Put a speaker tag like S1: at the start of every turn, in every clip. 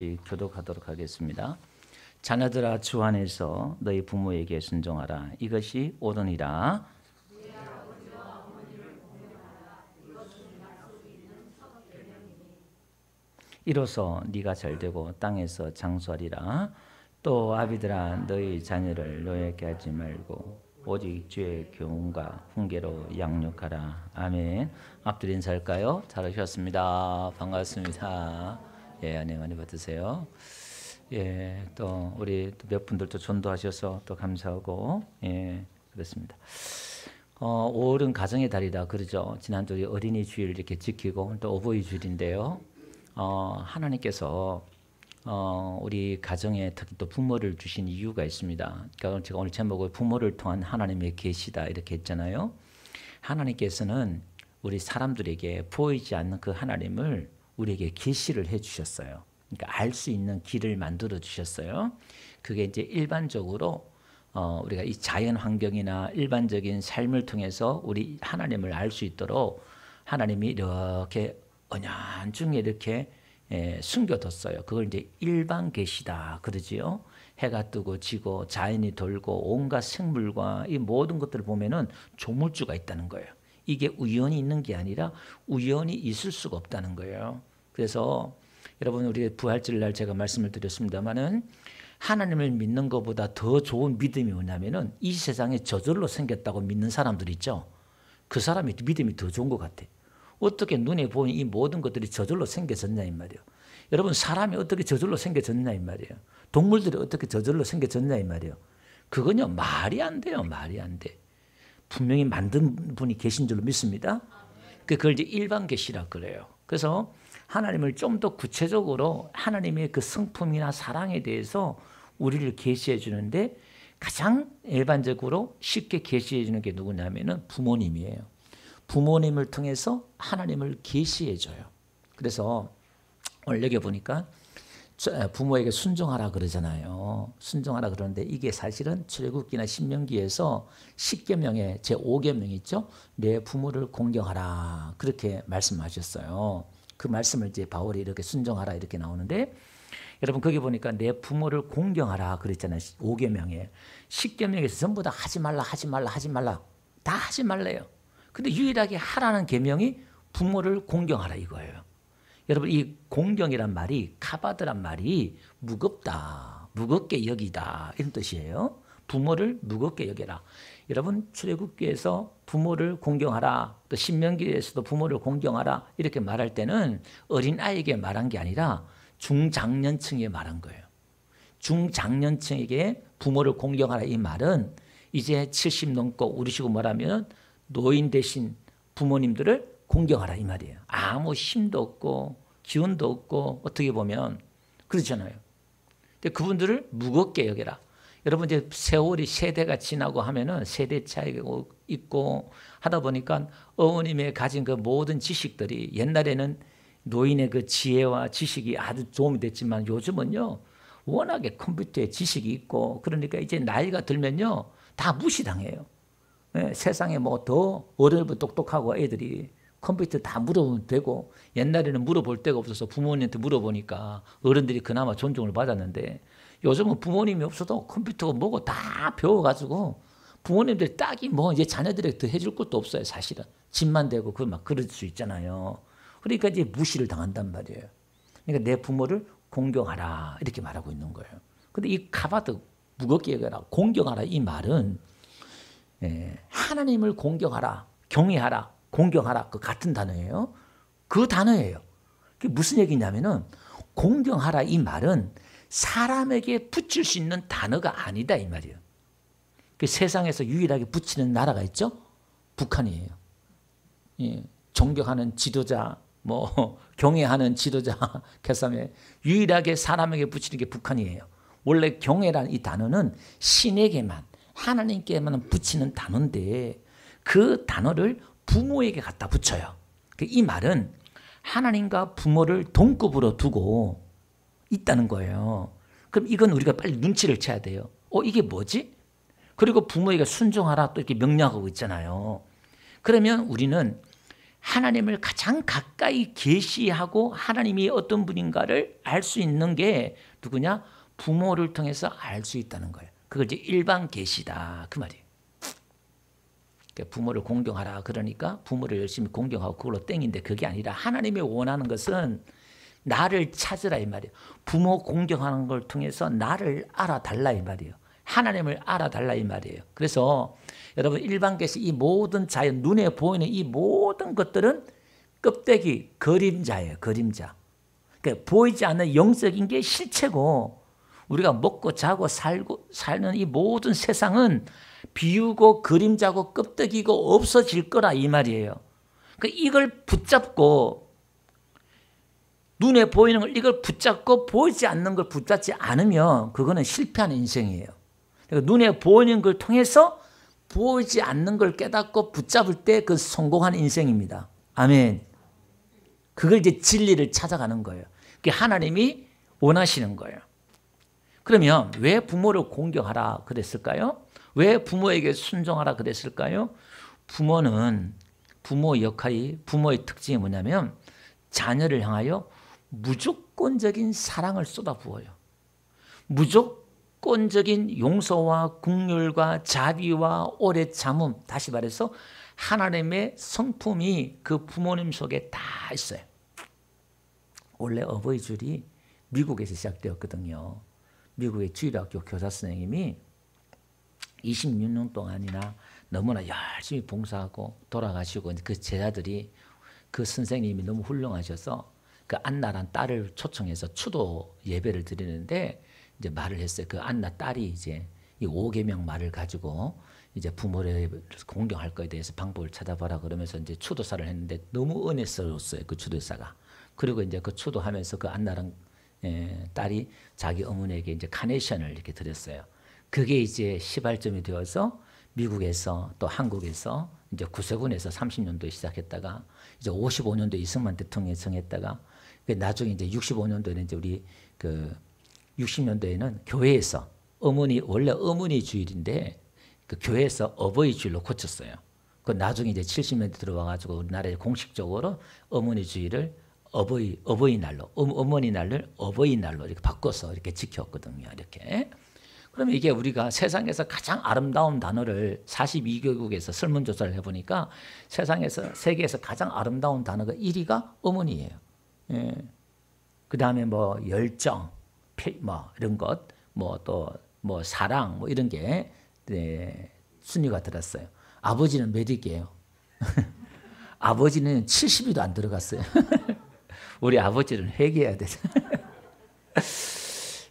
S1: 교독하도록 하겠습니다. 자녀들아 주 안에서 너희 부모에게 순종하라. 이것이 옳으니라. 이로써 네가 잘되고 땅에서 장수하리라. 또 아비들아 너희 자녀를 노예케 하지 말고 오직 주의 교훈과 훈계로 양육하라. 아멘. 앞들 인사할까요? 잘 오셨습니다. 반갑습니다. 예, 안녕 많이 받으세요. 예, 또 우리 몇 분들도 전도하셔서 또 감사하고, 예, 그렇습니다. 5월은 가정의 달이다 그러죠. 지난주 어린이 주일 이렇게 지키고 또 어버이 주일인데요. 하나님께서 우리 가정에 특히 또 부모를 주신 이유가 있습니다. 그러니까 제가 오늘 제목을 부모를 통한 하나님의 계시다 이렇게 했잖아요. 하나님께서는 우리 사람들에게 보이지 않는 그 하나님을 우리에게 계시를 해 주셨어요. 그러니까 알 수 있는 길을 만들어 주셨어요. 그게 이제 일반적으로 우리가 이 자연 환경이나 일반적인 삶을 통해서 우리 하나님을 알 수 있도록 하나님이 이렇게 은연중에 이렇게 숨겨뒀어요. 그걸 이제 일반 계시다 그러지요. 해가 뜨고 지고 자연이 돌고 온갖 생물과 이 모든 것들을 보면은 조물주가 있다는 거예요. 이게 우연히 있는 게 아니라 우연히 있을 수가 없다는 거예요. 그래서 여러분 우리 부활절 제가 말씀을 드렸습니다마는 하나님을 믿는 것보다 더 좋은 믿음이 뭐냐면은 이 세상에 저절로 생겼다고 믿는 사람들 있죠. 그 사람이 믿음이 더 좋은 것 같아. 어떻게 눈에 보이는 이 모든 것들이 저절로 생겨졌냐 이 말이에요. 여러분 사람이 어떻게 저절로 생겨졌냐 이 말이에요. 동물들이 어떻게 저절로 생겨졌냐 이 말이에요. 그건요 말이 안 돼요. 말이 안 돼. 분명히 만든 분이 계신 줄로 믿습니다. 그걸 이제 일반 계시라 그래요. 그래서 하나님을 좀 더 구체적으로 하나님의 그 성품이나 사랑에 대해서 우리를 계시해 주는데 가장 일반적으로 쉽게 계시해 주는 게 누구냐면은 부모님이에요. 부모님을 통해서 하나님을 계시해 줘요. 그래서 오늘 여기 보니까 부모에게 순종하라 그러잖아요. 순종하라 그러는데 이게 사실은 출애굽기나 신명기에서 10계명의 제5계명 있죠. 내 부모를 공경하라 그렇게 말씀하셨어요. 그 말씀을 이제 바울이 이렇게 순종하라 이렇게 나오는데 여러분 거기 보니까 내 부모를 공경하라 그랬잖아요. 5계명에 10계명에서 전부 다 하지 말라 하지 말라 하지 말라 다 하지 말래요. 근데 유일하게 하라는 계명이 부모를 공경하라 이거예요. 여러분 이 공경이란 말이 카바드란 말이 무겁다, 무겁게 여기다 이런 뜻이에요. 부모를 무겁게 여겨라. 여러분 출애굽기에서 부모를 공경하라, 또 신명기에서도 부모를 공경하라 이렇게 말할 때는 어린아이에게 말한 게 아니라 중장년층에 말한 거예요. 중장년층에게 부모를 공경하라 이 말은 이제 70 넘고 우리시고 말하면 노인 대신 부모님들을 공경하라 이 말이에요. 아무 힘도 없고 기운도 없고 어떻게 보면 그렇잖아요. 근데 그분들을 무겁게 여겨라. 여러분 이제 세월이 세대가 지나고 하면은 세대 차이가 있고 하다 보니까 어머님의 가진 그 모든 지식들이 옛날에는 노인의 그 지혜와 지식이 아주 도움이 됐지만 요즘은요 워낙에 컴퓨터에 지식이 있고 그러니까 이제 나이가 들면요 다 무시당해요. 네, 세상에 뭐 더 어른보다 똑똑하고 애들이 컴퓨터 다 물어보면 되고 옛날에는 물어볼 데가 없어서 부모님한테 물어보니까 어른들이 그나마 존중을 받았는데 요즘은 부모님이 없어도 컴퓨터가 뭐고 다 배워가지고 부모님들 딱히 뭐 이제 자녀들에게 더 해줄 것도 없어요. 사실은 집만 대고 그 막 그럴 수 있잖아요. 그러니까 이제 무시를 당한단 말이에요. 그러니까 내 부모를 공경하라 이렇게 말하고 있는 거예요. 근데 이 카바드 무겁게 여겨라 공경하라 이 말은 하나님을 공경하라 경외하라 공경하라 그 같은 단어예요. 그 단어예요. 그게 무슨 얘기냐면은 공경하라 이 말은 사람에게 붙일 수 있는 단어가 아니다 이 말이에요. 그 세상에서 유일하게 붙이는 나라가 있죠. 북한이에요. 예, 존경하는 지도자, 뭐 경외하는 지도자 개삼에 유일하게 사람에게 붙이는 게 북한이에요. 원래 경외라는 이 단어는 신에게만 하나님께만 붙이는 단어인데 그 단어를 부모에게 갖다 붙여요. 이 말은 하나님과 부모를 동급으로 두고 있다는 거예요. 그럼 이건 우리가 빨리 눈치를 채야 돼요. 이게 뭐지? 그리고 부모에게 순종하라 또 이렇게 명령하고 있잖아요. 그러면 우리는 하나님을 가장 가까이 계시하고 하나님이 어떤 분인가를 알 수 있는 게 누구냐? 부모를 통해서 알 수 있다는 거예요. 그걸 이제 일반 계시다 그 말이에요. 부모를 공경하라 그러니까 부모를 열심히 공경하고 그걸로 땡인데 그게 아니라 하나님이 원하는 것은 나를 찾으라 이 말이에요. 부모 공경하는 걸 통해서 나를 알아달라 이 말이에요. 하나님을 알아달라 이 말이에요. 그래서 여러분 일반 계시 이 모든 자연 눈에 보이는 이 모든 것들은 껍데기 그림자예요. 그림자. 그러니까 보이지 않는 영적인 게 실체고 우리가 먹고 자고 살고 사는 이 모든 세상은 비우고 그림자고 껍데기고 없어질 거라 이 말이에요. 그러니까 이걸 붙잡고 눈에 보이는 걸 이걸 붙잡고 보이지 않는 걸 붙잡지 않으면 그거는 실패하는 인생이에요. 그러니까 눈에 보이는 걸 통해서 보이지 않는 걸 깨닫고 붙잡을 때 그 성공하는 인생입니다. 아멘. 그걸 이제 진리를 찾아가는 거예요. 그게 하나님이 원하시는 거예요. 그러면 왜 부모를 공경하라 그랬을까요? 왜 부모에게 순종하라 그랬을까요? 부모는 부모 역할이 부모의 특징이 뭐냐면 자녀를 향하여 무조건적인 사랑을 쏟아부어요. 무조건적인 용서와 긍휼과 자비와 오래 참음 다시 말해서 하나님의 성품이 그 부모님 속에 다 있어요. 원래 어버이 줄이 미국에서 시작되었거든요. 미국의 주일학교 교사 선생님이 26년 동안이나 너무나 열심히 봉사하고 돌아가시고 그 제자들이 그 선생님이 너무 훌륭하셔서 그 안나란 딸을 초청해서 추도 예배를 드리는데 이제 말을 했어요. 그 안나 딸이 이제 이 5계명 말을 가지고 이제 부모를 공경할 거에 대해서 방법을 찾아봐라 그러면서 이제 추도사를 했는데 너무 은혜스러웠어요. 그 추도사가. 그리고 이제 그 추도하면서 그 안나랑 딸이 자기 어머니에게 이제 카네이션을 이렇게 드렸어요. 그게 이제 시발점이 되어서 미국에서 또 한국에서 이제 구세군에서 30년도에 시작했다가 이제 55년도에 이승만 대통령이 정했다가 나중에 이제 65년도에는 이제 우리 그 60년도에는 교회에서 어머니 원래 어머니 주일인데 그 교회에서 어버이 주일로 고쳤어요. 그 나중에 이제 70년대 들어와가지고 우리나라에 공식적으로 어머니 주일을 어버이날로 어머니날을 어버이날로 이렇게 바꿔서 이렇게 지켰거든요. 이렇게. 그러면 이게 우리가 세상에서 가장 아름다운 단어를 42개국에서 설문조사를 해보니까 세계에서 가장 아름다운 단어가 1위가 어머니예요. 예. 그 다음에 뭐 열정, 뭐 이런 것, 뭐 또 뭐 사랑, 뭐 이런 게 순위가 들었어요. 아버지는 몇 위게요? 아버지는 70위도 안 들어갔어요. 우리 아버지는 회개해야 돼.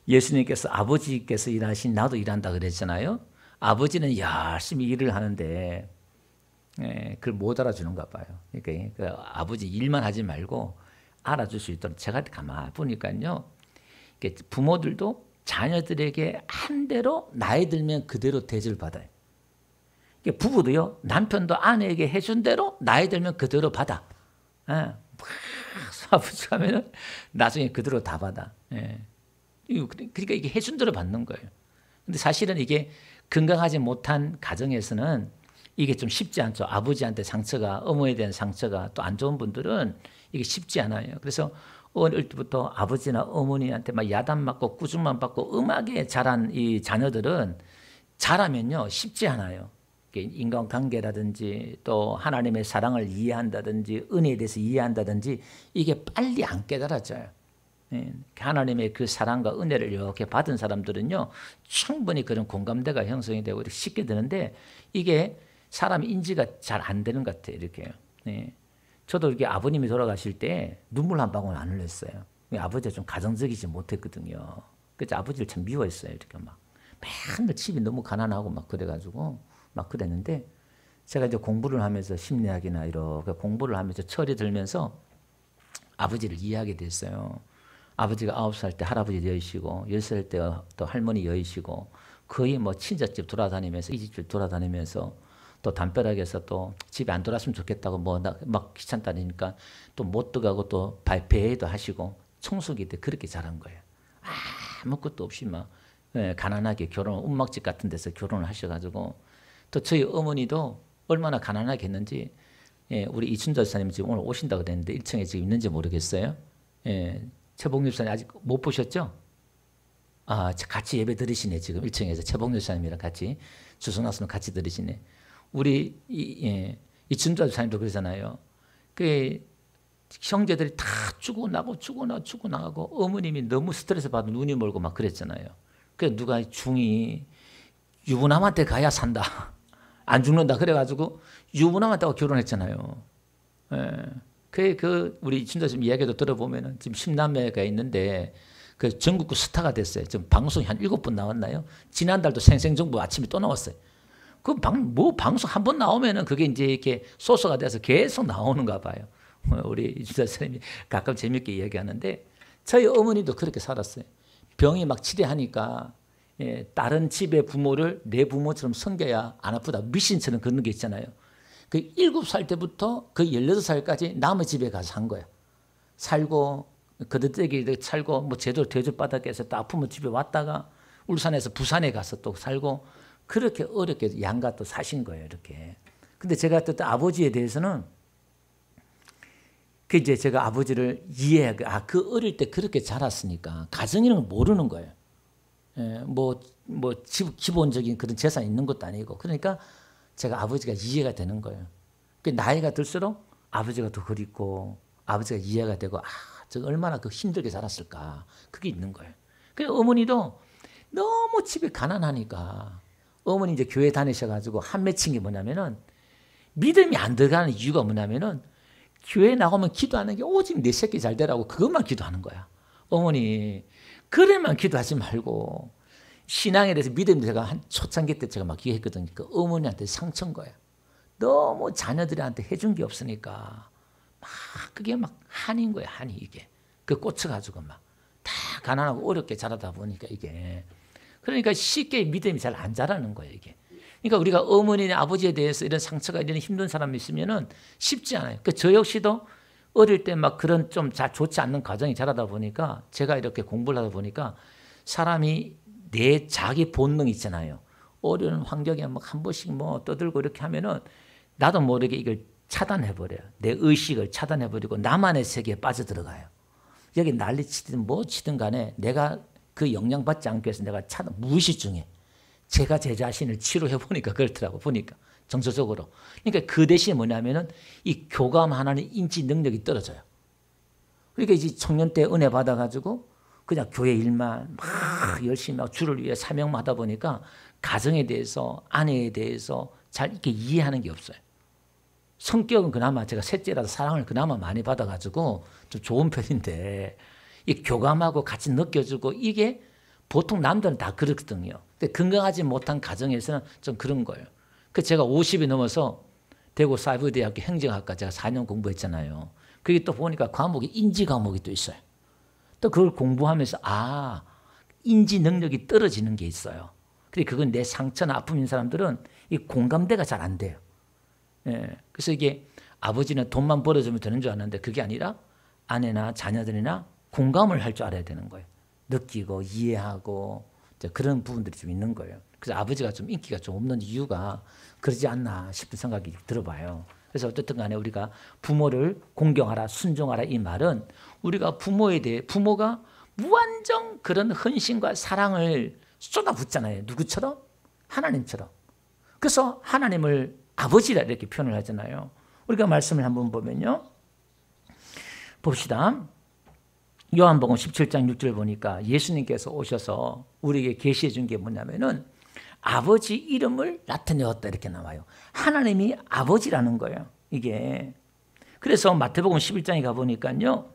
S1: 예수님께서 아버지께서 일하신 나도 일한다 그랬잖아요. 아버지는 열심히 일을 하는데 그걸 못 알아주는가 봐요. 그러니까 그 아버지 일만 하지 말고 알아줄 수 있도록 제가 가만히 보니까요. 부모들도 자녀들에게 한 대로 나이 들면 그대로 대접을 받아요. 부부도요. 남편도 아내에게 해준 대로 나이 들면 그대로 받아. 아버지가 하면은 나중에 그대로 다 받아. 그러니까 이게 해준 대로 받는 거예요. 근데 사실은 이게 건강하지 못한 가정에서는 이게 좀 쉽지 않죠. 아버지한테 상처가, 어머니에 대한 상처가 또 안 좋은 분들은 이게 쉽지 않아요. 그래서 어릴 때부터 아버지나 어머니한테 막 야단 맞고 꾸중만 받고 음악에 자란 이 자녀들은 자라면요 쉽지 않아요. 인간관계라든지 또 하나님의 사랑을 이해한다든지 은혜에 대해서 이해한다든지 이게 빨리 안 깨달아져요. 하나님의 그 사랑과 은혜를 이렇게 받은 사람들은요 충분히 그런 공감대가 형성이 되고 이렇게 쉽게 되는데 이게 사람 인지가 잘 안 되는 것 같아요. 이렇게. 저도 이렇게 아버님이 돌아가실 때 눈물 한 방울 안 흘렸어요. 아버지가 좀 가정적이지 못했거든요. 그래서 아버지를 참 미워했어요. 이렇게 막 맨날 집이 너무 가난하고 막 그래가지고 막 그랬는데 제가 이제 공부를 하면서 심리학이나 이렇게 공부를 하면서 철이 들면서 아버지를 이해하게 됐어요. 아버지가 9살 때 할아버지 여의시고 10살 때 또 할머니 여의시고 거의 뭐 친자집 돌아다니면서 이 집집 돌아다니면서 또 담벼락에서 또 집에 안 돌아왔으면 좋겠다고 뭐 막 귀찮다니까 또 못 들어가고 또 배회도 하시고 청소기 때 그렇게 자란 거예요. 아무것도 없이 막 가난하게 운막집 같은 데서 결혼을 하셔가지고 또 저희 어머니도 얼마나 가난하게 했는지 예, 우리 이춘자 집사님 지금 오늘 오신다고 그랬는데 1층에 지금 있는지 모르겠어요. 예, 최봉 집사님 아직 못 보셨죠? 아, 같이 예배 드리시네. 지금 1층에서 최봉 집사님이랑 같이 주선학습을 같이 드리시네. 우리 이춘자 집사님도 그러잖아요. 그 형제들이 다 죽어나가고 어머님이 너무 스트레스 받아 눈이 멀고 막 그랬잖아요. 그래서 누가 중이 유부남한테 가야 산다. 안 죽는다. 그래가지고 유부남한테 결혼했잖아요. 예. 우리 이춘자님 이야기도 들어보면은 지금 10남매가 있는데 그 전국구 스타가 됐어요. 지금 방송이 한 7번 나왔나요? 지난달도 생생정보 아침에 또 나왔어요. 방송 한 번 나오면은 그게 이제 이렇게 소스가 돼서 계속 나오는가 봐요. 우리 이춘자 선생님이 가끔 재밌게 이야기하는데 저희 어머니도 그렇게 살았어요. 병이 막 치료하니까 다른 집의 부모를 내 부모처럼 섬겨야 안 아프다. 미신처럼 그런 게 있잖아요. 그 7살 때부터 그 16살까지 남의 집에 가서 산 거야. 살고 거들떼기 살고 뭐 제대로 대접받았겠어. 또 아프면 집에 왔다가 울산에서 부산에 가서 또 살고 그렇게 어렵게 양가 또 사신 거예요. 이렇게. 근데 제가 또 아버지에 대해서는 그 이제 제가 아버지를 이해하고 그 어릴 때 그렇게 자랐으니까 가정이라는 걸 모르는 거예요. 기본적인 그런 재산이 있는 것도 아니고 그러니까 제가 아버지가 이해가 되는 거예요. 그 나이가 들수록 아버지가 더 그립고 아버지가 이해가 되고 저 얼마나 그 힘들게 자랐을까 그게 있는 거예요. 그래서 어머니도 너무 집이 가난하니까 어머니 이제 교회 다니셔가지고 한 맺힌 게 뭐냐면은 믿음이 안 들어가는 이유가 뭐냐면은 교회 나오면 기도하는 게 오직 내 새끼 잘 되라고 그것만 기도하는 거야. 어머니 그래만 기도하지 말고 신앙에 대해서 믿음에 제가 한 초창기 때 제가 막 얘기했거든요. 그 어머니한테 상처인 거야. 너무 자녀들한테 해준 게 없으니까 막 그게 막 한인 거야. 한이 이게. 그 꽂혀가지고 막 다 가난하고 어렵게 자라다 보니까 이게. 그러니까 쉽게 믿음이 잘 안 자라는 거예요. 이게. 그러니까 우리가 어머니나 아버지에 대해서 이런 상처가 이런 힘든 사람이 있으면은 쉽지 않아요. 그 저 역시도 어릴 때 막 그런 좀 좋지 않는 가정이 자라다 보니까 제가 이렇게 공부를 하다 보니까 사람이 내 자기 본능 있잖아요. 어려운 환경에 막 한 번씩 뭐 떠들고 이렇게 하면은 나도 모르게 이걸 차단해버려요. 내 의식을 차단해버리고 나만의 세계에 빠져들어가요. 여기 난리치든 뭐 치든 간에 내가 그 영향받지 않기 위해서 내가 무의식 중에 제가 제 자신을 치료해보니까 그렇더라고. 보니까 정서적으로. 그러니까 그 대신에 뭐냐면은 이 교감하는 인지 능력이 떨어져요. 그러니까 이제 청년 때 은혜 받아가지고 그냥 교회 일만 막 열심히 하고 주를 위해 사명만 하다 보니까 가정에 대해서 아내에 대해서 잘 이렇게 이해하는 게 없어요. 성격은 그나마 제가 셋째라서 사랑을 그나마 많이 받아가지고 좀 좋은 편인데 이 교감하고 같이 느껴주고 이게 보통 남들은 다 그렇거든요. 근데 건강하지 못한 가정에서는 좀 그런 거예요. 그래서 제가 50이 넘어서 대구 사이버대학교 행정학과 제가 4년 공부했잖아요. 그게 또 보니까 과목이 인지 과목이 또 있어요. 또 그걸 공부하면서 인지 능력이 떨어지는 게 있어요. 근데 그건 내 상처나 아픔인 사람들은 이 공감대가 잘 안 돼요. 예. 그래서 이게 아버지는 돈만 벌어주면 되는 줄 아는데 그게 아니라 아내나 자녀들이나 공감을 할 줄 알아야 되는 거예요. 느끼고 이해하고 그런 부분들이 좀 있는 거예요. 그래서 아버지가 좀 인기가 좀 없는 이유가 그러지 않나 싶은 생각이 들어봐요. 그래서 어쨌든 간에 우리가 부모를 공경하라 순종하라 이 말은 우리가 부모에 대해 부모가 무한정 그런 헌신과 사랑을 쏟아붓잖아요. 누구처럼? 하나님처럼. 그래서 하나님을 아버지라 이렇게 표현을 하잖아요. 우리가 말씀을 한번 보면요. 봅시다. 요한복음 17장 6절 보니까 예수님께서 오셔서 우리에게 계시해 준 게 뭐냐면은 아버지 이름을 나타내었다 이렇게 나와요. 하나님이 아버지라는 거예요. 이게. 그래서 마태복음 11장에 가보니까요.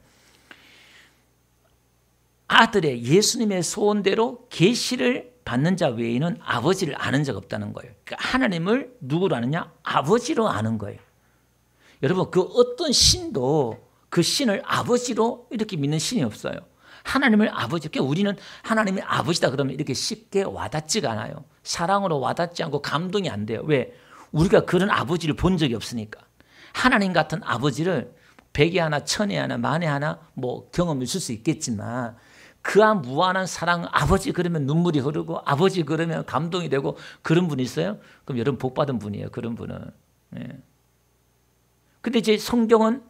S1: 아들의 예수님의 소원대로 계시를 받는 자 외에는 아버지를 아는 자가 없다는 거예요. 그러니까 하나님을 누구로 아느냐? 아버지로 아는 거예요. 여러분 그 어떤 신도 그 신을 아버지로 이렇게 믿는 신이 없어요. 하나님을 아버지, 그러니까 우리는 하나님이 아버지다 그러면 이렇게 쉽게 와닿지가 않아요. 사랑으로 와닿지 않고 감동이 안 돼요. 왜? 우리가 그런 아버지를 본 적이 없으니까. 하나님 같은 아버지를 100에 하나, 1000에 하나, 만에 하나 뭐 경험이 있을 수 있겠지만 그한 무한한 사랑, 아버지 그러면 눈물이 흐르고 아버지 그러면 감동이 되고 그런 분이 있어요? 그럼 여러분 복 받은 분이에요. 그런 분은. 예. 근데 이제 성경은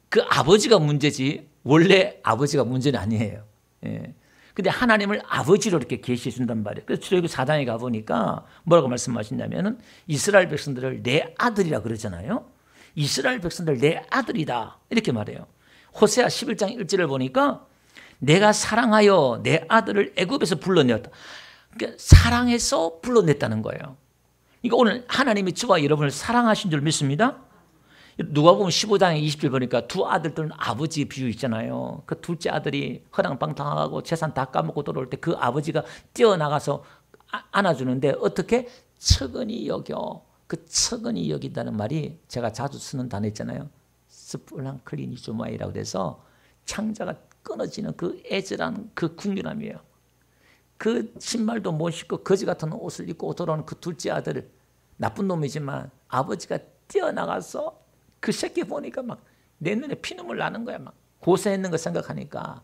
S1: 그 아버지가 문제지 원래 아버지가 문제는 아니에요. 예. 근데 하나님을 아버지로 이렇게 계시해 준단 말이에요. 그래서 출애굽기 4장에 가보니까 뭐라고 말씀하시냐면은 이스라엘 백성들을 내 아들이라 그러잖아요. 이스라엘 백성들 내 아들이다 이렇게 말해요. 호세아 11장 1절을 보니까 내가 사랑하여 내 아들을 애굽에서 불러내었다. 그러니까 사랑해서 불러냈다는 거예요. 그러니까 오늘 하나님이 저와 여러분을 사랑하신 줄 믿습니다. 누가복음 15장에 20절 보니까 두 아들들은 아버지 비유 있잖아요. 그 둘째 아들이 허랑방탕하고 재산 다 까먹고 돌아올 때 그 아버지가 뛰어나가서 안아주는데 어떻게? 척은히 여겨. 그 척은히 여긴다는 말이 제가 자주 쓰는 단어 있잖아요. 스플랑클리니조마이라고 해서 창자가 끊어지는 그 애절한 그 궁핍함이에요. 그 신발도 못 신고 거지 같은 옷을 입고 돌아오는 그 둘째 아들, 나쁜 놈이지만 아버지가 뛰어나가서 그 새끼 보니까 막 내 눈에 피눈물 나는 거야. 막 고생했는 거 생각하니까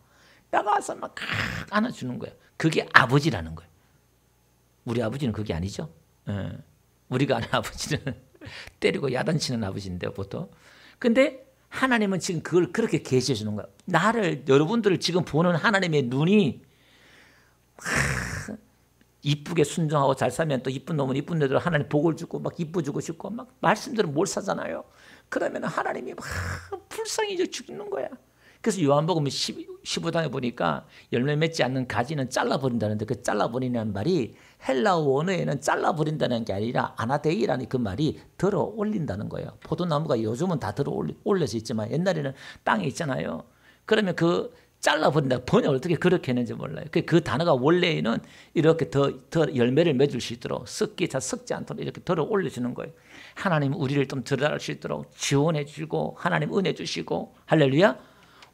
S1: 나가서 막 안아주는 거야. 그게 아버지라는 거예요. 우리 아버지는 그게 아니죠. 예. 우리가 아는 아버지는 때리고 야단치는 아버지인데요, 보통. 근데 하나님은 지금 그걸 그렇게 계시해 주는 거예요. 나를, 여러분들을 지금 보는 하나님의 눈이 이쁘게 순종하고 잘 살면 또 이쁜 놈은 이쁜 애들 하나님 복을 주고 막 이뻐주고 싶고 막 말씀대로 못 사잖아요. 그러면 하나님이 막 불쌍해져 죽는 거야. 그래서 요한복음 15장에 보니까 열매 맺지 않는 가지는 잘라버린다는데 그 잘라버리는 말이 헬라어 원어에는 잘라버린다는 게 아니라 아나데이라는 그 말이 들어 올린다는 거예요. 포도나무가 요즘은 다 들어 올려져 있지만 옛날에는 땅에 있잖아요. 그러면 그 잘라버린다. 번역을 어떻게 그렇게 했는지 몰라요. 그 단어가 원래는 이렇게 더 열매를 맺을 수 있도록 썩지 않도록 이렇게 들어 올려주는 거예요. 하나님 우리를 좀 들어갈 수 있도록 지원해 주시고 하나님 은혜 주시고 할렐루야.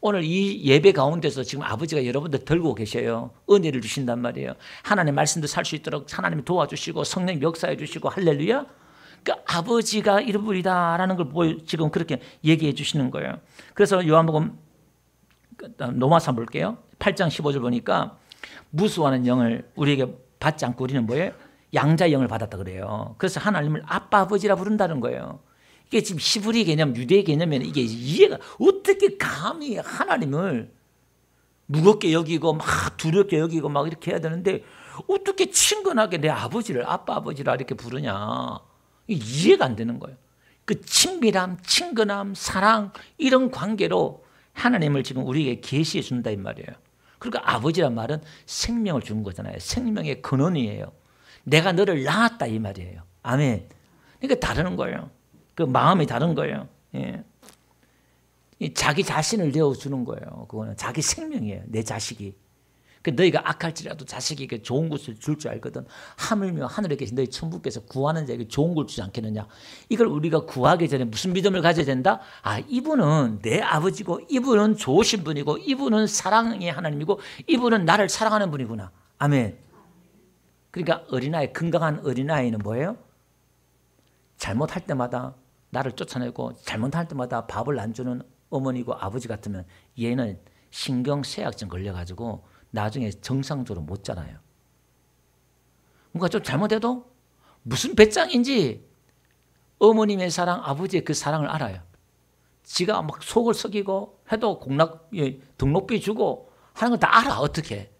S1: 오늘 이 예배 가운데서 지금 아버지가 여러분들 들고 계셔요. 은혜를 주신단 말이에요. 하나님 말씀도 살 수 있도록 하나님이 도와주시고 성령 역사해 주시고 할렐루야. 그러니까 아버지가 이분이다라는 걸 지금 그렇게 얘기해 주시는 거예요. 그래서 요한복음 로마서 볼게요. 8장 15절 보니까 무수하는 영을 우리에게 받지 않고 우리는 뭐예요? 양자의 영을 받았다 그래요. 그래서 하나님을 아빠 아버지라 부른다는 거예요. 이게 지금 히브리 개념, 유대 개념에는 이게 이해가 어떻게 감히 하나님을 무겁게 여기고 막 두렵게 여기고 막 이렇게 해야 되는데 어떻게 친근하게 내 아버지를 아빠 아버지라 이렇게 부르냐. 이해가 안 되는 거예요. 그 친밀함, 친근함, 사랑 이런 관계로 하나님을 지금 우리에게 계시해 준다 이 말이에요. 그러니까 아버지란 말은 생명을 준 거잖아요. 생명의 근원이에요. 내가 너를 낳았다 이 말이에요. 아멘. 그러니까 다른 거예요. 그 마음이 다른 거예요. 예. 자기 자신을 내어주는 거예요. 그거는 자기 생명이에요. 내 자식이. 그 너희가 악할지라도 자식에게 좋은 것을 줄 줄 알거든. 하물며 하늘에 계신 너희 천부께서 구하는 자에게 좋은 걸 주지 않겠느냐. 이걸 우리가 구하기 전에 무슨 믿음을 가져야 된다? 아, 이분은 내 아버지고 이분은 좋으신 분이고 이분은 사랑의 하나님이고 이분은 나를 사랑하는 분이구나. 아멘. 그러니까 어린아이, 건강한 어린아이는 뭐예요? 잘못할 때마다 나를 쫓아내고 잘못할 때마다 밥을 안 주는 어머니고 아버지 같으면 얘는 신경쇠약증 걸려가지고 나중에 정상적으로 못 자라요. 뭔가 좀 잘못해도 무슨 배짱인지 어머님의 사랑, 아버지의 그 사랑을 알아요. 지가 막 속을 썩이고 해도 등록비 주고 하는 건 다 알아. 어떻게.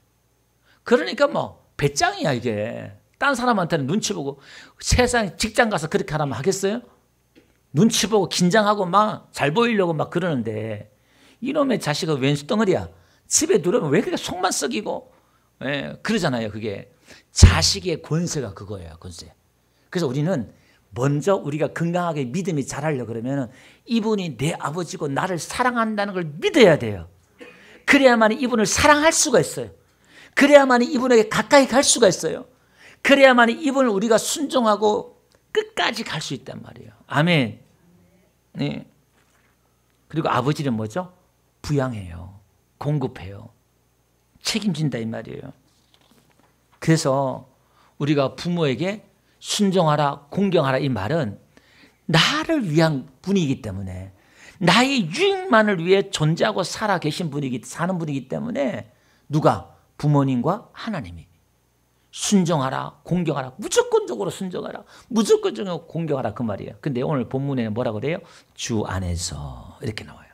S1: 그러니까 뭐 배짱이야 이게. 딴 사람한테는 눈치 보고 세상 직장 가서 그렇게 하라면 하겠어요? 눈치 보고 긴장하고 막 잘 보이려고 막 그러는데 이놈의 자식은 왼수 덩어리야. 집에 들어오면 왜 그렇게 속만 썩이고 그러잖아요. 그게 자식의 권세가 그거예요. 권세. 그래서 우리는 먼저 우리가 건강하게 믿음이 자라려고 그러면 이분이 내 아버지고 나를 사랑한다는 걸 믿어야 돼요. 그래야만 이분을 사랑할 수가 있어요. 그래야만 이분에게 가까이 갈 수가 있어요. 그래야만 이분을 우리가 순종하고 끝까지 갈 수 있단 말이에요. 아멘. 네. 그리고 아버지는 뭐죠? 부양해요. 공급해요. 책임진다 이 말이에요. 그래서 우리가 부모에게 순종하라, 공경하라 이 말은 나를 위한 분이기 때문에 나의 유익만을 위해 존재하고 살아 계신 분이기, 사는 분이기 때문에 누가? 부모님과 하나님이. 순종하라, 공경하라, 무조건적으로 순종하라, 무조건적으로 공경하라 그 말이에요. 근데 오늘 본문에는 뭐라고 그래요? 주 안에서 이렇게 나와요.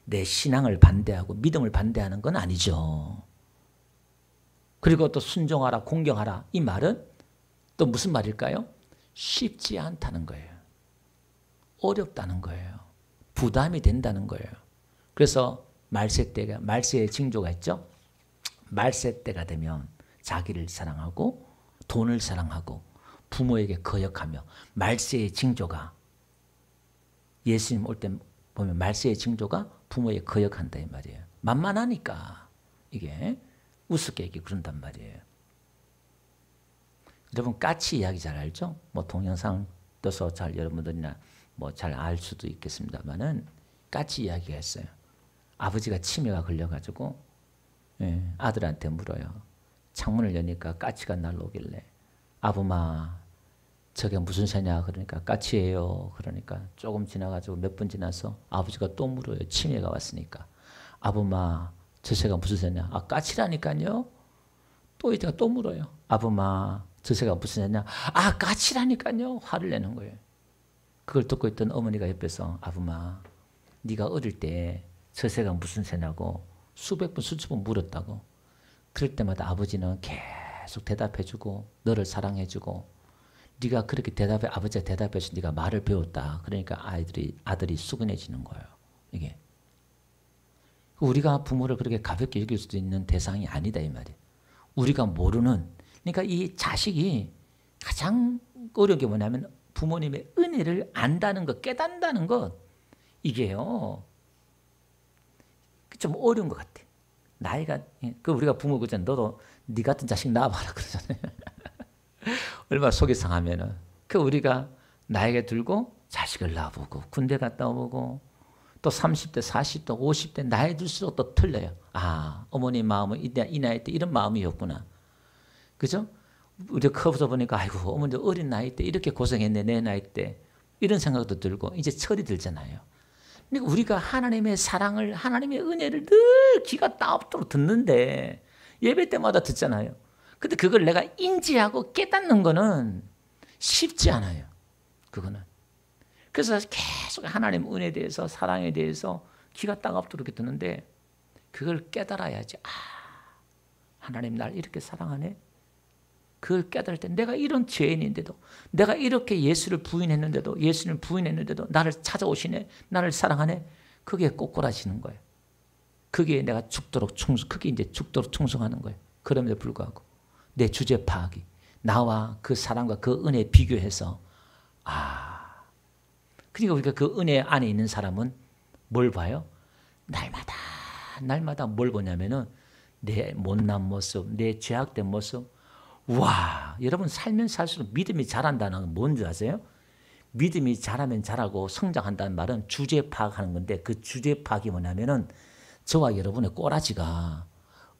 S1: 내 신앙을 반대하고 믿음을 반대하는 건 아니죠. 그리고 또 순종하라, 공경하라 이 말은 또 무슨 말일까요? 쉽지 않다는 거예요. 어렵다는 거예요. 부담이 된다는 거예요. 그래서 말세 때가, 말세의 징조가 있죠. 말세 때가 되면 자기를 사랑하고 돈을 사랑하고 부모에게 거역하며, 말세의 징조가, 예수님 올 때 보면 말세의 징조가 부모에게 거역한다 이 말이에요. 만만하니까 이게 우습게 얘기 그런단 말이에요. 여러분 까치 이야기 잘 알죠? 뭐 동영상 떠서 잘 여러분들이나 뭐 잘 알 수도 있겠습니다만은 까치 이야기가 있어요. 아버지가 치매가 걸려가지고 아들한테 물어요. 창문을 여니까 까치가 날라오길래 아부마 저게 무슨 새냐 그러니까 까치예요. 그러니까 조금 지나가지고 몇 분 지나서 아버지가 또 물어요. 치매가 왔으니까 아부마 저 새가 무슨 새냐. 아 까치라니까요. 또 이제가 또 물어요. 아부마 저 새가 무슨 새냐. 아 까치라니까요. 화를 내는 거예요. 그걸 듣고 있던 어머니가 옆에서 아부마 네가 어릴 때 저 새가 무슨 새냐고 수백 번 수천 번 물었다고. 그럴 때마다 아버지는 계속 대답해주고 너를 사랑해주고 네가 그렇게 대답해 아버지가 대답해서 네가 말을 배웠다. 그러니까 아들이 수근해지는 거예요. 이게 우리가 부모를 그렇게 가볍게 여길 수도 있는 대상이 아니다 이 말이에요. 우리가 모르는, 그러니까 이 자식이 가장 어려운 게 뭐냐면 부모님의 은혜를 안다는 것, 깨닫는다는 것, 이게요 좀 어려운 것 같아. 나이가 우리가 부모 그잖아. 너도 네 같은 자식 낳아봐라 그러잖아요. 얼마나 속이 상하면은 우리가 나이가 들고 자식을 낳아보고 군대 갔다 오고 또 30대, 40대, 50대 나이 들수록 또 틀려요. 아 어머니 마음은 이 나이 때 이런 마음이었구나. 그죠? 우리가 커서 보니까 아이고 어머니도 어린 나이 때 이렇게 고생했네 내 나이 때 이런 생각도 들고 이제 철이 들잖아요. 그러니까 우리가 하나님의 사랑을, 하나님의 은혜를 늘 귀가 따갑도록 듣는데 예배 때마다 듣잖아요. 근데 그걸 내가 인지하고 깨닫는 거는 쉽지 않아요. 그거는. 그래서 계속 하나님 은혜에 대해서 사랑에 대해서 귀가 따갑도록 듣는데 그걸 깨달아야지. 아, 하나님 날 이렇게 사랑하네. 그걸 깨달을 때 내가 이런 죄인인데도 내가 이렇게 예수를 부인했는데도 예수를 부인했는데도 나를 찾아오시네. 나를 사랑하네. 그게 꼬꾸라지는 거예요. 그게 내가 죽도록 그게 이제 죽도록 충성하는 거예요. 그럼에도 불구하고 내 주제 파악이 나와 그 사랑과 그 은혜 비교해서 그러니까 우리가 그 은혜 안에 있는 사람은 뭘 봐요? 날마다 뭘 보냐면은 내 못난 모습, 내 죄악된 모습. 와, 여러분 살면 살수록 믿음이 자란다는 건 뭔지 아세요? 믿음이 자라면 자라고 성장한다는 말은 주제 파악하는 건데 그 주제 파악이 뭐냐면은 저와 여러분의 꼬라지가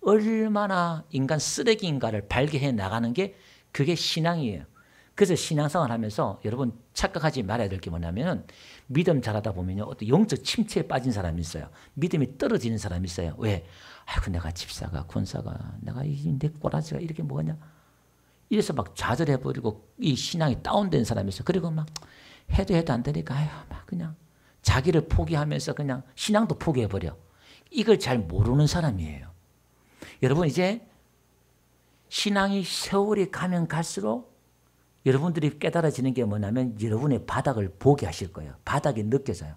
S1: 얼마나 인간 쓰레기인가를 발견해 나가는 게 그게 신앙이에요. 그래서 신앙생활 하면서 여러분 착각하지 말아야 될 게 뭐냐면 믿음 자라다 보면요. 어떤 영적 침체에 빠진 사람이 있어요. 믿음이 떨어지는 사람이 있어요. 왜? 아이고 내가 집사가 권사가 내가 내 꼬라지가 이렇게 뭐냐. 이래서 막 좌절해버리고 이 신앙이 다운된 사람이 있어요. 그리고 막 해도 안 되니까 아유 막 그냥 자기를 포기하면서 그냥 신앙도 포기해버려. 이걸 잘 모르는 사람이에요. 여러분 이제 신앙이 세월이 가면 갈수록 여러분들이 깨달아지는 게 뭐냐면 여러분의 바닥을 보게 하실 거예요. 바닥이 느껴져요.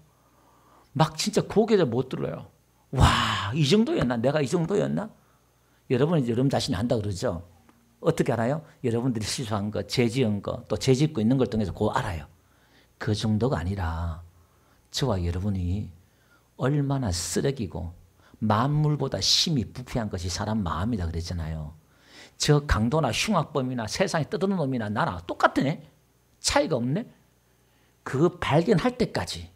S1: 막 진짜 고개를 못 들어요. 와, 이 정도였나? 내가 이 정도였나? 여러분이 여러분 자신이 안다 그러죠. 어떻게 알아요? 여러분들이 실수한 거, 죄 지은 거, 또 죄 짓고 있는 걸 통해서 그거 알아요. 그 정도가 아니라 저와 여러분이 얼마나 쓰레기고 만물보다 심히 부패한 것이 사람 마음이다 그랬잖아요. 저 강도나 흉악범이나 세상에 떠드는 놈이나 나랑 똑같네. 차이가 없네. 그거 발견할 때까지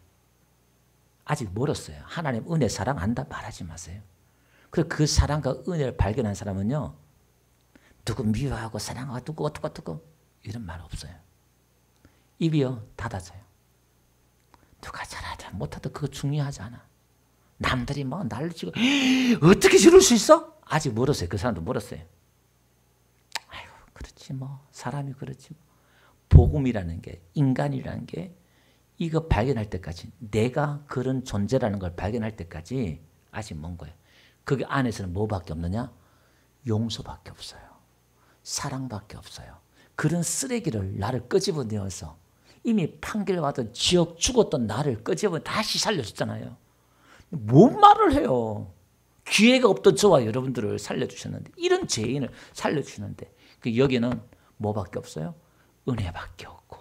S1: 아직 멀었어요. 하나님 은혜 사랑 안다 말하지 마세요. 그리고 그 사랑과 은혜를 발견한 사람은요. 누구 미워하고 사랑하고 누구 어떡고 이런 말 없어요. 입이요 닫아져요. 누가 잘하든 못하든 그거 중요하지 않아. 남들이 뭐 나를 지고 어떻게 저럴 수 있어? 아직 멀었어요. 그 사람도 멀었어요. 그렇지 뭐 사람이 그렇지 뭐. 복음이라는 게 인간이라는 게 이거 발견할 때까지 내가 그런 존재라는 걸 발견할 때까지 아직 먼 거예요. 그 안에서는 뭐밖에 없느냐? 용서밖에 없어요. 사랑밖에 없어요. 그런 쓰레기를 나를 끄집어내어서 이미 판결받은 지옥 죽었던 나를 끄집어 다시 살려줬잖아요. 뭔 말을 해요. 기회가 없던 저와 여러분들을 살려주셨는데 이런 죄인을 살려주시는데 여기는 뭐밖에 없어요? 은혜밖에 없고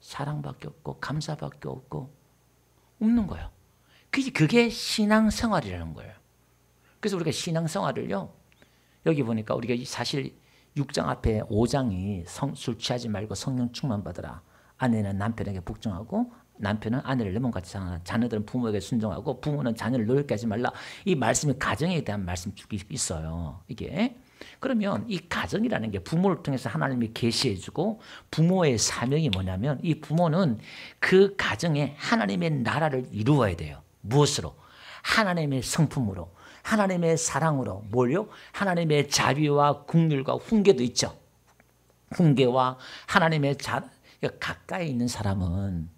S1: 사랑밖에 없고 감사밖에 없고 없는 거예요. 그게 신앙생활이라는 거예요. 그래서 우리가 신앙생활을요. 여기 보니까 우리가 사실 6장 앞에 5장이 술 취하지 말고 성령 충만 받으라. 아내는 남편에게 복종하고 남편은 아내를 레몬같이 사랑하라. 자녀들은 부모에게 순종하고 부모는 자녀를 노엽게 하지 말라. 이 말씀이 가정에 대한 말씀 쭉 있어요. 이게. 그러면 이 가정이라는 게 부모를 통해서 하나님이 계시해주고 부모의 사명이 뭐냐면 이 부모는 그 가정에 하나님의 나라를 이루어야 돼요. 무엇으로? 하나님의 성품으로 하나님의 사랑으로 뭘요? 하나님의 자비와 긍휼과 훈계도 있죠. 훈계와 하나님의 가까이 있는 사람은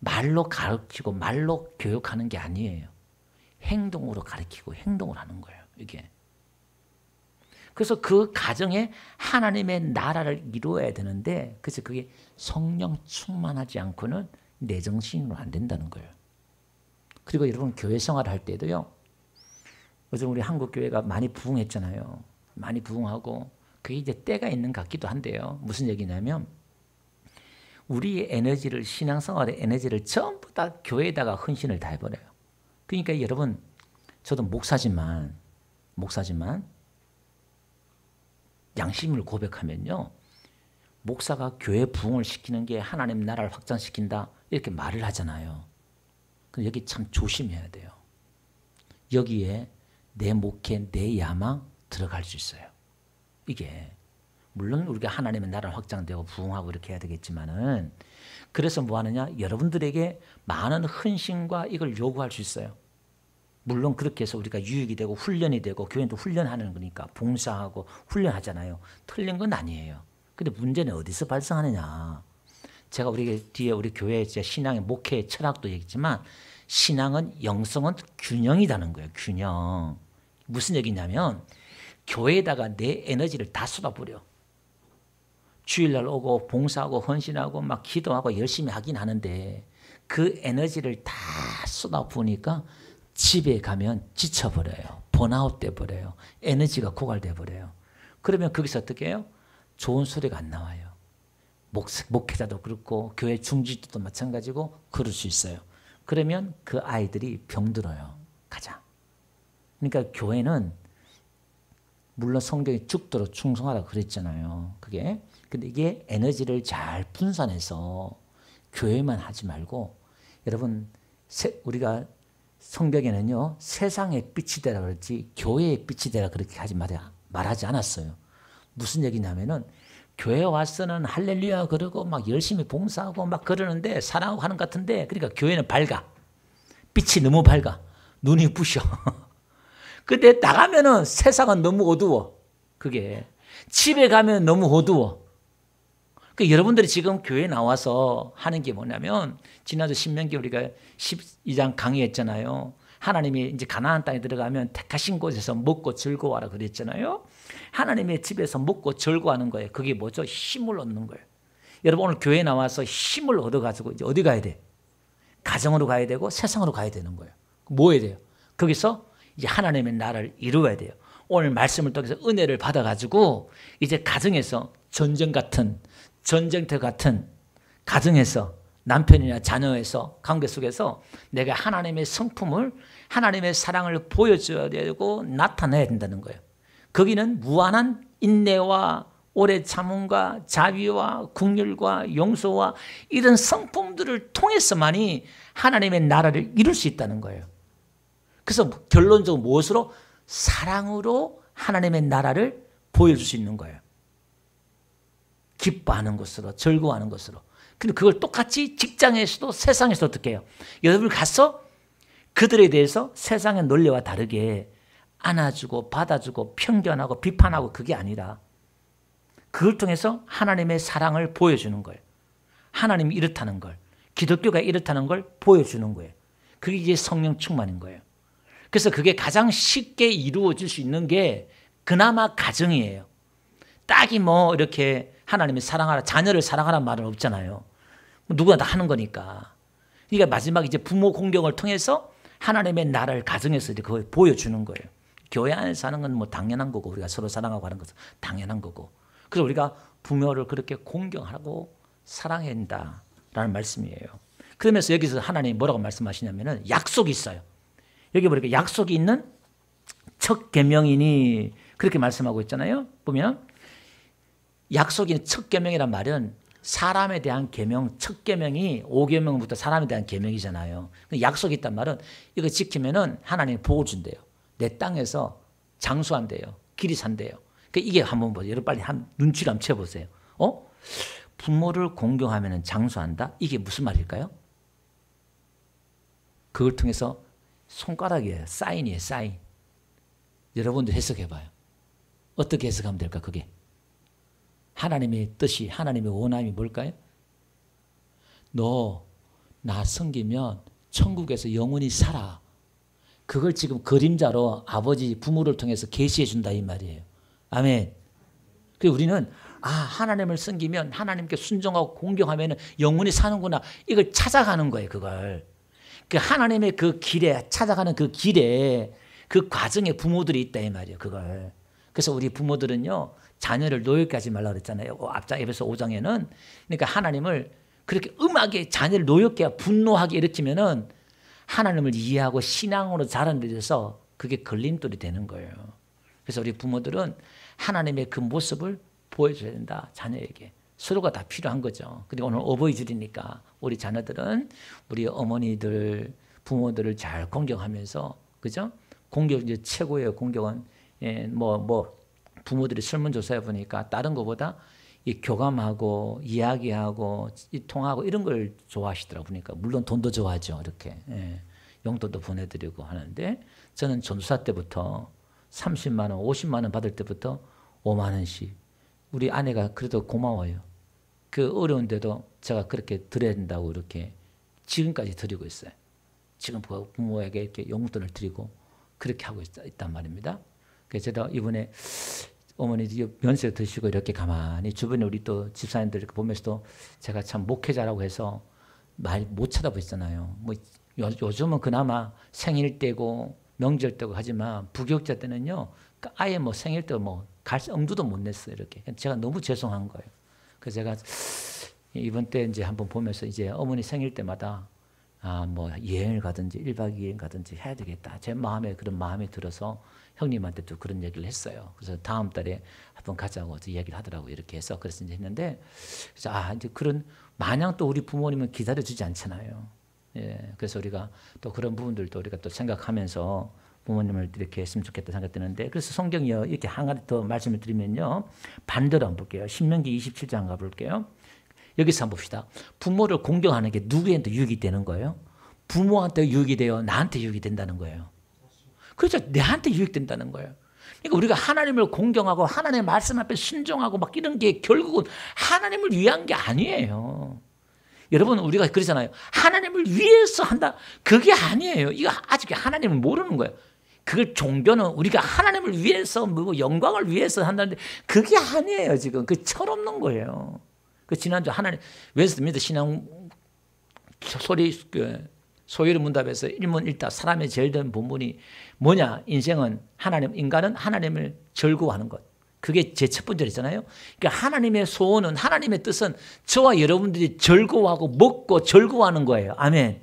S1: 말로 가르치고 말로 교육하는 게 아니에요. 행동으로 가르치고 행동을 하는 거예요. 이게. 그래서 그 가정에 하나님의 나라를 이루어야 되는데 그래서 그게 성령 충만하지 않고는 내 정신으로 안 된다는 거예요. 그리고 여러분 교회 생활을 할 때도요. 요즘 우리 한국 교회가 많이 부흥했잖아요. 많이 부흥하고 그게 이제 때가 있는 것 같기도 한데요. 무슨 얘기냐면 우리의 에너지를 신앙생활의 에너지를 전부 다 교회에다가 헌신을 다 해버려요. 그러니까 여러분 저도 목사지만 양심을 고백하면요. 목사가 교회 부흥을 시키는 게 하나님 나라를 확장시킨다 이렇게 말을 하잖아요. 근데 여기 참 조심해야 돼요. 여기에 내 목회, 내 야망 들어갈 수 있어요. 이게 물론 우리가 하나님의 나라를 확장되고 부흥하고 이렇게 해야 되겠지만은 그래서 뭐 하느냐? 여러분들에게 많은 헌신과 이걸 요구할 수 있어요. 물론 그렇게 해서 우리가 유익이 되고 훈련이 되고 교회도 훈련하는 거니까 봉사하고 훈련하잖아요. 틀린 건 아니에요. 근데 문제는 어디서 발생하느냐? 제가 우리 뒤에 우리 교회 신앙의 목회의 철학도 얘기했지만 신앙은 영성은 균형이라는 거예요. 균형. 무슨 얘기냐면 교회에다가 내 에너지를 다 쏟아버려. 주일날 오고 봉사하고 헌신하고 막 기도하고 열심히 하긴 하는데 그 에너지를 다 쏟아부으니까 집에 가면 지쳐버려요. 번아웃 돼버려요. 에너지가 고갈돼 버려요. 그러면 거기서 어떻게 해요? 좋은 소리가 안 나와요. 목회자도 그렇고 교회 중직도도 마찬가지고 그럴 수 있어요. 그러면 그 아이들이 병들어요. 가자. 그러니까 교회는 물론 성경에 죽도록 충성하라고 그랬잖아요. 그게. 근데 이게 에너지를 잘 분산해서 교회만 하지 말고 여러분 우리가 성경에는요. 세상의 빛이 되라 그랬지 교회의 빛이 되라 그렇게 말하지 않았어요. 무슨 얘기냐면은 교회 와서는 할렐루야 그러고 막 열심히 봉사하고 막 그러는데 사랑하고 하는 것 같은데 그러니까 교회는 밝아. 빛이 너무 밝아. 눈이 부셔. 근데 나가면은 세상은 너무 어두워. 그게. 집에 가면 너무 어두워. 그러니까 여러분들이 지금 교회에 나와서 하는 게 뭐냐면 지난주 신명기 우리가 12장 강의했잖아요. 하나님이 이제 가나안 땅에 들어가면 택하신 곳에서 먹고 즐거워하라 그랬잖아요. 하나님의 집에서 먹고 즐거워하는 거예요. 그게 뭐죠? 힘을 얻는 거예요. 여러분 오늘 교회에 나와서 힘을 얻어가지고 이제 어디 가야 돼? 가정으로 가야 되고 세상으로 가야 되는 거예요. 뭐 해야 돼요? 거기서 이제 하나님의 나라를 이루어야 돼요. 오늘 말씀을 통해서 은혜를 받아가지고 이제 가정에서 전쟁터 같은 가정에서 남편이나 자녀에서 관계 속에서 내가 하나님의 성품을 하나님의 사랑을 보여줘야 되고 나타내야 된다는 거예요. 거기는 무한한 인내와 오래 참음과 자비와 긍휼과 용서와 이런 성품들을 통해서만이 하나님의 나라를 이룰 수 있다는 거예요. 그래서 결론적으로 무엇으로? 사랑으로 하나님의 나라를 보여줄 수 있는 거예요. 기뻐하는 것으로 즐거워하는 것으로. 근데 그걸 똑같이 직장에서도 세상에서도 어떻게 해요? 여러분 가서 그들에 대해서 세상의 논리와 다르게 안아주고 받아주고 편견하고 비판하고 그게 아니라 그걸 통해서 하나님의 사랑을 보여주는 거예요. 하나님이 이렇다는 걸, 기독교가 이렇다는 걸 보여주는 거예요. 그게 이제 성령 충만인 거예요. 그래서 그게 가장 쉽게 이루어질 수 있는 게 그나마 가정이에요. 딱히 뭐 이렇게 하나님이 사랑하라, 자녀를 사랑하라는 말은 없잖아요. 누구나 다 하는 거니까. 그러니까 마지막 이제 부모 공경을 통해서 하나님의 나라를 가정에서 이제 그걸 보여주는 거예요. 교회 안에서 하는 건 뭐 당연한 거고, 우리가 서로 사랑하고 하는 것은 당연한 거고. 그래서 우리가 부모를 그렇게 공경하고 사랑해야 한다라는 말씀이에요. 그러면서 여기서 하나님이 뭐라고 말씀하시냐면은 약속이 있어요. 여기 보니까 약속이 있는 첫 계명이니 그렇게 말씀하고 있잖아요. 보면 약속이 있는 첫 계명이란 말은 사람에 대한 계명, 첫 계명이 5계명부터 사람에 대한 계명이잖아요. 약속이 있단 말은 이거 지키면은 하나님이 복을 준대요. 내 땅에서 장수한대요. 길이 산대요. 그러니까 이게 한번 보세요. 여러분 빨리 눈치를 한번 채워보세요. 부모를 공경하면 장수한다? 이게 무슨 말일까요? 그걸 통해서 손가락이에요. 사인이에요. 사인. 여러분들 해석해봐요. 어떻게 해석하면 될까 그게? 하나님의 뜻이, 하나님의 원함이 뭘까요? 너 나 섬기면 천국에서 영원히 살아. 그걸 지금 그림자로 아버지 부모를 통해서 계시해 준다 이 말이에요. 아멘. 그래서 우리는 하나님을 섬기면 하나님께 순종하고 공경하면 영원히 사는구나. 이걸 찾아가는 거예요. 그걸. 그 하나님의 그 길에 찾아가는 그 길에 그 과정에 부모들이 있다 이 말이에요. 그걸. 그래서 우리 부모들은요. 자녀를 노엽게 하지 말라고 그랬잖아요. 앞장 에베소 5장에는. 그러니까 하나님을 그렇게 음하게 자녀를 노엽게 분노하게 일으키면은 하나님을 이해하고 신앙으로 자라는 데 있어서 그게 걸림돌이 되는 거예요. 그래서 우리 부모들은 하나님의 그 모습을 보여줘야 된다. 자녀에게. 서로가 다 필요한 거죠. 그리고 오늘 어버이주일이니까 우리 자녀들은 우리 어머니들, 부모들을 잘 공경하면서, 그죠? 공경 이제 최고예요. 공경은 부모들이 설문조사해 보니까 다른 것보다 이 교감하고 이야기하고 이 통하고 이런 걸 좋아하시더라고요. 그러니까 물론 돈도 좋아하죠. 이렇게 용돈도 보내드리고 하는데 저는 전도사 때부터 30만 원, 50만 원 받을 때부터 5만 원씩 우리 아내가 그래도 고마워요. 그 어려운데도 제가 그렇게 드려야 된다고 이렇게 지금까지 드리고 있어요. 지금 부모에게 이렇게 용돈을 드리고 그렇게 하고 있단 말입니다. 그래서 제가 이번에 어머니들이 면세 드시고 이렇게 가만히 주변에 우리 또 집사님들 이렇게 보면서도 제가 참 목회자라고 해서 많이 못 쳐다보잖아요. 뭐 요즘은 그나마 생일 때고 명절 때고 하지만 부교육자 때는요 아예 뭐 생일 때 뭐 갈 엄두도 못 냈어요. 이렇게 제가 너무 죄송한 거예요. 그래서 제가 이번 때 이제 한번 보면서 이제 어머니 생일 때마다 뭐 여행을 가든지 1박 2일 가든지 해야 되겠다. 제 마음에 그런 마음이 들어서 형님한테도 그런 얘기를 했어요. 그래서 다음 달에 한번 가자고 얘기를 하더라고요. 이렇게 해서 그래서 이제 했는데 그래서 이제 그런 마냥 또 우리 부모님은 기다려주지 않잖아요. 예, 그래서 우리가 또 그런 부분들도 우리가 또 생각하면서 부모님을 이렇게 했으면 좋겠다 생각되는데 그래서 성경이요 이렇게 한 가지 더 말씀을 드리면요 반대로 한번 볼게요. 신명기 27장 가볼게요. 여기서 한번 봅시다. 부모를 공경하는 게 누구한테 유익이 되는 거예요? 부모한테 유익이 돼요? 나한테 유익이 된다는 거예요. 그렇죠. 내한테 유익된다는 거예요. 그러니까 우리가 하나님을 공경하고 하나님의 말씀 앞에 순종하고 막 이런 게 결국은 하나님을 위한 게 아니에요. 여러분 우리가 그러잖아요. 하나님을 위해서 한다. 그게 아니에요. 이거 아직 하나님을 모르는 거예요. 그걸 종교는 우리가 하나님을 위해서 뭐 영광을 위해서 한다는데 그게 아니에요. 지금 그 철없는 거예요. 그 지난주 하나님 웨스트민스터 신앙 소요리 문답에서 1문 1답 사람의 제일 된 본문이 뭐냐? 인생은 인간은 하나님을 즐거워하는 것. 그게 제 첫 번째잖아요. 그러니까 하나님의 소원은 하나님의 뜻은 저와 여러분들이 즐거워하고 먹고 즐거워하는 거예요. 아멘.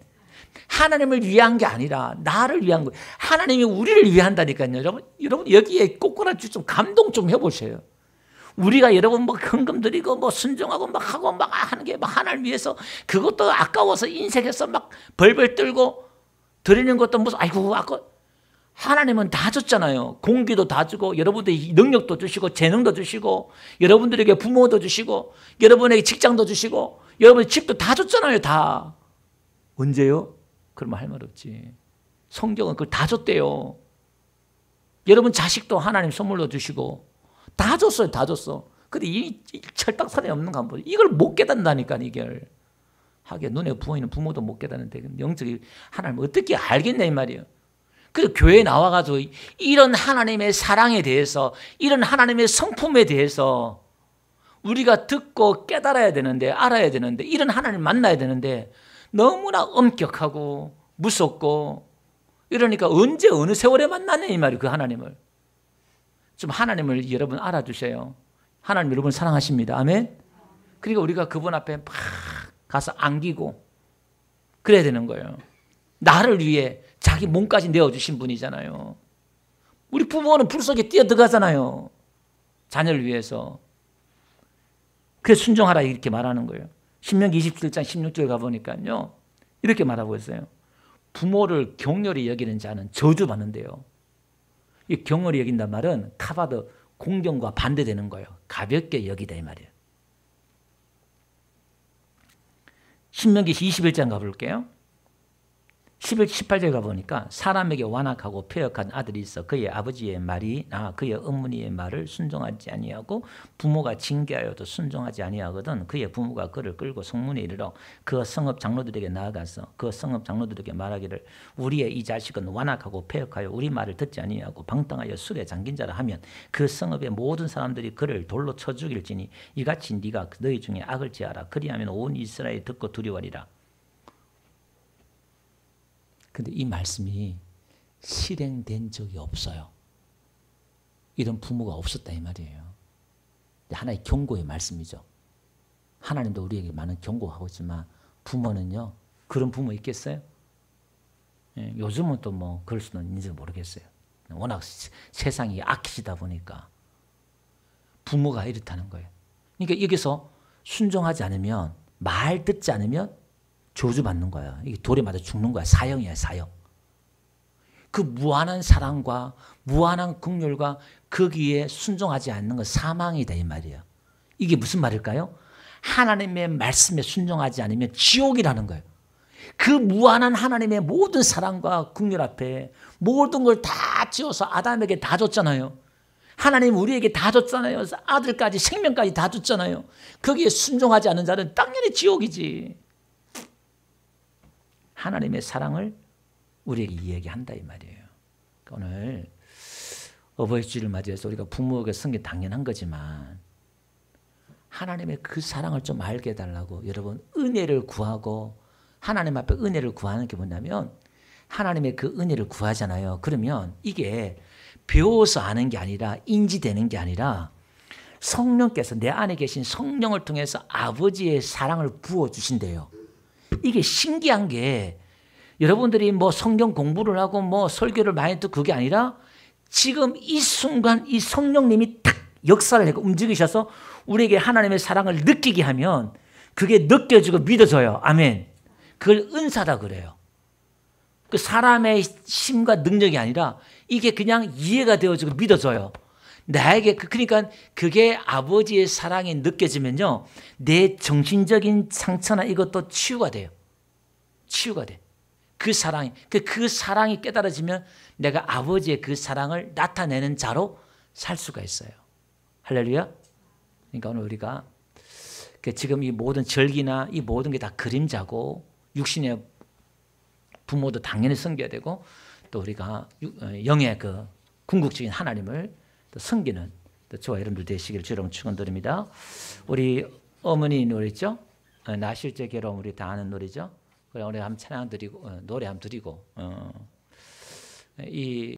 S1: 하나님을 위한 게 아니라 나를 위한 거예요. 하나님이 우리를 위한다니까요. 여러분 여기에 꼬꾸라지 좀 감동 좀 해보세요. 우리가 여러분 뭐 헌금 드리고 뭐 순종하고 막 하고 막 하는 게 막 하나를 위해서 그것도 아까워서 인생에서 막 벌벌 떨고 드리는 것도 무슨 아이고 아까 하나님은 다 줬잖아요. 공기도 다 주고 여러분들이 능력도 주시고 재능도 주시고 여러분들에게 부모도 주시고 여러분에게 직장도 주시고 여러분의 집도 다 줬잖아요. 다. 언제요? 그러면 할 말 없지. 성경은 그걸 다 줬대요. 여러분 자식도 하나님 선물로 주시고 다 줬어요. 다 줬어. 근데 이 철딱선이 없는 거 한번 이걸 못 깨닫는다니까 이걸. 하게 눈에 부어있는 부모도 못 깨닫는데 영적인 하나님 어떻게 알겠냐 이 말이에요. 그래서 교회에 나와가지고 이런 하나님의 사랑에 대해서 이런 하나님의 성품에 대해서 우리가 듣고 깨달아야 되는데 알아야 되는데 이런 하나님 만나야 되는데 너무나 엄격하고 무섭고 이러니까 언제 어느 세월에 만나냐 이 말이에요. 그 하나님을. 좀 하나님을 여러분 알아주세요. 하나님 여러분 사랑하십니다. 아멘. 그러니까 우리가 그분 앞에 막 가서 안기고 그래야 되는 거예요. 나를 위해 자기 몸까지 내어주신 분이잖아요. 우리 부모는 불 속에 뛰어들어가잖아요. 자녀를 위해서. 그래서 순종하라 이렇게 말하는 거예요. 신명기 27장 16절 가보니까요. 이렇게 말하고 있어요. 부모를 경렬히 여기는 자는 저주받는데요. 이 경렬히 여긴단 말은 카바드 공경과 반대되는 거예요. 가볍게 여기다 이 말이에요. 신명기 21장 가볼게요. 18절 가보니까 사람에게 완악하고 패역한 아들이 있어 그의 아버지의 말이나 그의 어머니의 말을 순종하지 아니하고 부모가 징계하여도 순종하지 아니하거든 그의 부모가 그를 끌고 성문에 이르러 그 성읍 장로들에게 나아가서 그 성읍 장로들에게 말하기를 우리의 이 자식은 완악하고 패역하여 우리 말을 듣지 아니하고 방탕하여 술에 잠긴 자라 하면 그 성읍의 모든 사람들이 그를 돌로 쳐 죽일지니 이같이 네가 너희 중에 악을 지하라 그리하면 온 이스라엘이 듣고 두려워하리라. 근데 이 말씀이 실행된 적이 없어요. 이런 부모가 없었다 이 말이에요. 하나의 경고의 말씀이죠. 하나님도 우리에게 많은 경고하고 있지만 부모는요. 그런 부모 있겠어요? 예, 요즘은 또 뭐 그럴 수는 있는지 모르겠어요. 워낙 세상이 악해지다 보니까 부모가 이렇다는 거예요. 그러니까 여기서 순종하지 않으면 말 듣지 않으면 저주받는 거야. 이게 돌에 맞아 죽는 거야. 사형이야, 사형. 그 무한한 사랑과 무한한 긍휼과 거기에 순종하지 않는 건 사망이다 이 말이에요. 이게 무슨 말일까요? 하나님의 말씀에 순종하지 않으면 지옥이라는 거예요. 그 무한한 하나님의 모든 사랑과 긍휼 앞에 모든 걸 다 지어서 아담에게 다 줬잖아요. 하나님 우리에게 다 줬잖아요. 아들까지 생명까지 다 줬잖아요. 거기에 순종하지 않는 자는 당연히 지옥이지. 하나님의 사랑을 우리에게 이야기한다 이 말이에요. 그러니까 오늘 어버이 주일을 맞이해서 우리가 부모에게 섬긴 게 당연한 거지만 하나님의 그 사랑을 좀 알게 해달라고 여러분 은혜를 구하고 하나님 앞에 은혜를 구하는 게 뭐냐면 하나님의 그 은혜를 구하잖아요. 그러면 이게 배워서 아는 게 아니라 인지되는 게 아니라 성령께서 내 안에 계신 성령을 통해서 아버지의 사랑을 부어주신대요. 이게 신기한 게 여러분들이 뭐 성경 공부를 하고 뭐 설교를 많이 듣고 그게 아니라 지금 이 순간 이 성령님이 탁 역사를 하고 움직이셔서 우리에게 하나님의 사랑을 느끼게 하면 그게 느껴지고 믿어져요. 아멘. 그걸 은사다 그래요. 그 사람의 힘과 능력이 아니라 이게 그냥 이해가 되어지고 믿어져요. 나에게 그러니까 그게 아버지의 사랑이 느껴지면요. 내 정신적인 상처나 이것도 치유가 돼요. 치유가 돼. 그 사랑이 깨달아지면 내가 아버지의 그 사랑을 나타내는 자로 살 수가 있어요. 할렐루야. 그러니까 오늘 우리가 지금 이 모든 절기나 이 모든 게 다 그림자고 육신의 부모도 당연히 섬겨야 되고 또 우리가 영의 그 궁극적인 하나님을 또 섬기는 또 저와 여러분들 되시기를 주로 축원드립니다. 우리 어머니 노래 있죠? 나실제 괴로움 우리 다 아는 노래죠. 우리 한번 찬양 드리고 노래 한번 드리고 이